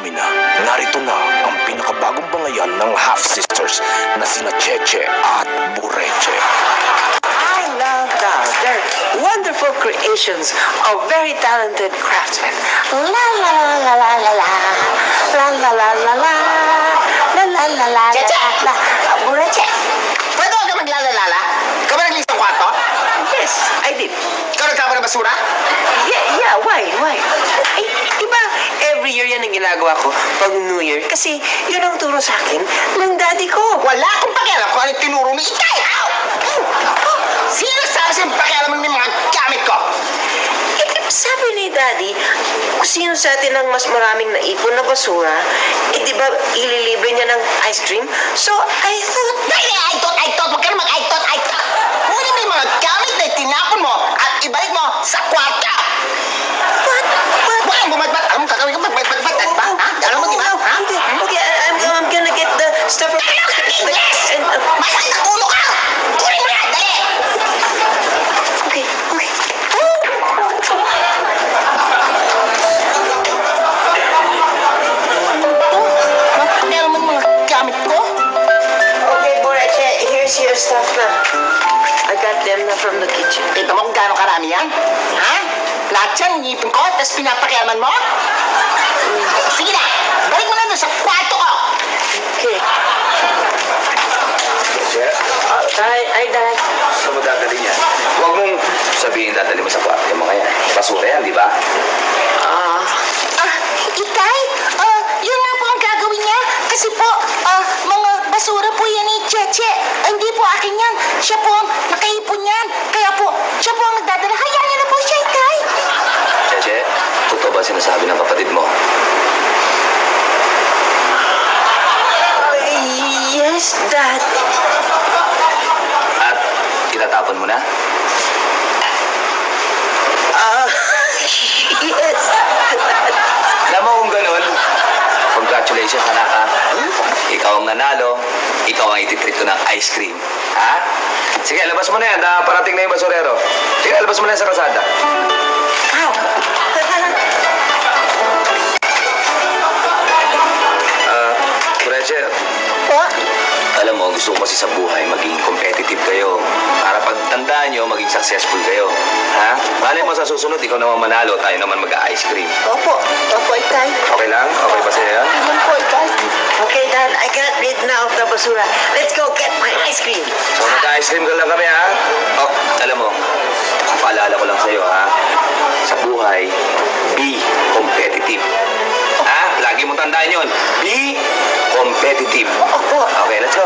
Dumami-dami na, narito na ang pinakabagong bangayan ng half-sisters na sina Cheche at Bureche. I love that. They're wonderful creations of very talented craftsmen. La la la la la la la la la la la la la la la. Cheche! la. Bureche. Pwede ka maglalala? Ka ba naglinis ng kwarto? Yes, I did. Ikaw nagtapon ng basura? Yeah, why? Ay, diba, every year yan ang ginagawa ko pag New Year. Kasi yun ang turo sa akin ng daddy ko. Wala akong pakialam kung ano yung tinuro ni Itay! Ow! Sino sabi sa'yo pakialam mo ng mga gamit ko? Sabi ni daddy, kung sino sa atin ang mas maraming naipon na basura, di ba ililibre niya ng ice cream? So, I thought... I thought, wag ka na I thought. Kunin mo yung mga gamit na tinapon mo at ibalik mo sa kwarto! What? Wala mo magbat. Alam mo kakawin ka magbat ba? Ha? Alam mo, di ba? Ha? Okay, I'm gonna get the stuff... Yes! And, Masakit na ulo ka! Kunin mo yan! Dali! okay. Pakialam mo yung mga gamit ko? Okay, Borache, here's your stuff na. I got them na from the kitchen. Kita mo kung gaano karami yan? Ha? Lahat yan, ngipin ko, tapos pinapakialaman mo? Sige na, balik mo na doon sa kwarto ko! Okay. Che, Ay, Dad. saan mo dadali niya? Huwag mong sabihin dadali mo sa kwarto yung mga yan. Basura yan, di ba? Itay, yun nga po ang gagawin niya. Kasi po, mga basura po yan ni Cheche. Hindi po akin yan. Siya po ang nakaipon yan. Kaya po, siya po ang nagdadala. Hayaan niyo na po siya, Itay. Che, totoo ba sinasabi ng kapatid mo? Yes, Dad. At itatapon mo na? Yes. Alam mo kung ganun, congratulations anak ha. Ikaw ang nanalo, ikaw ang ititrip ko ng ice cream. Ha? Sige, labas mo na yan. Parating na yung basurero. Sige, labas mo na yan sa kalsada. Ow. Bureche, Po? alam mo, gusto ko kasi sa buhay maging competitive kayo. Para pag tandaan nyo, maging successful kayo. Ha? Malay mo sa susunod, ikaw naman manalo, tayo naman mag-ice cream. Opo, Itay. Okay lang? Okay ba sa'yo yan? Naman po, Itay. Okay, Dad, I got rid now of the basura. Let's go get my ice cream. So, mag-ice cream ka lang kami, ha? Oh, alam mo, paalala ko lang sa'yo, ha? Sa buhay, be competitive. Ha? Lagi mo tandaan yun. Be competitive. Opo. Okay, let's go.